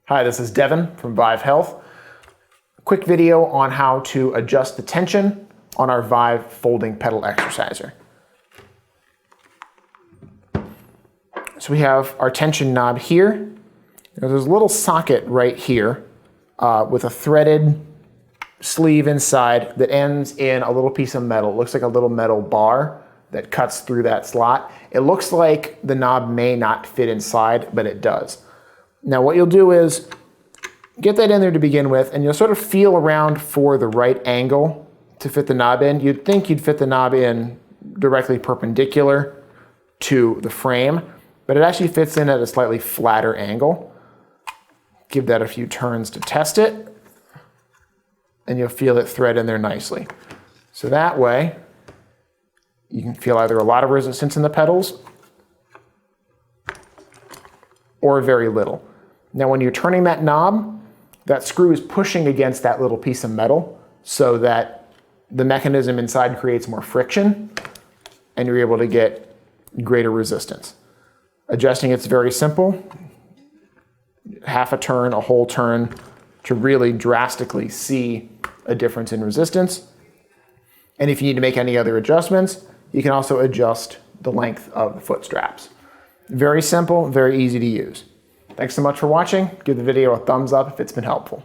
Hi, this is Devin from Vive Health. Quick video on how to adjust the tension on our Vive folding pedal exerciser. So we have our tension knob here. There's a little socket right here with a threaded sleeve inside that ends in a little piece of metal. It looks like a little metal bar that cuts through that slot. It looks like the knob may not fit inside, but it does. Now what you'll do is get that in there to begin with, and you'll sort of feel around for the right angle to fit the knob in. You'd think you'd fit the knob in directly perpendicular to the frame, but it actually fits in at a slightly flatter angle. Give that a few turns to test it, and you'll feel it thread in there nicely. So that way, you can feel either a lot of resistance in the pedals or very little. Now when you're turning that knob, that screw is pushing against that little piece of metal so that the mechanism inside creates more friction and you're able to get greater resistance. Adjusting it's very simple. Half a turn, a whole turn to really drastically see a difference in resistance. And if you need to make any other adjustments, you can also adjust the length of the foot straps. Very simple, very easy to use. Thanks so much for watching. Give the video a thumbs up if it's been helpful.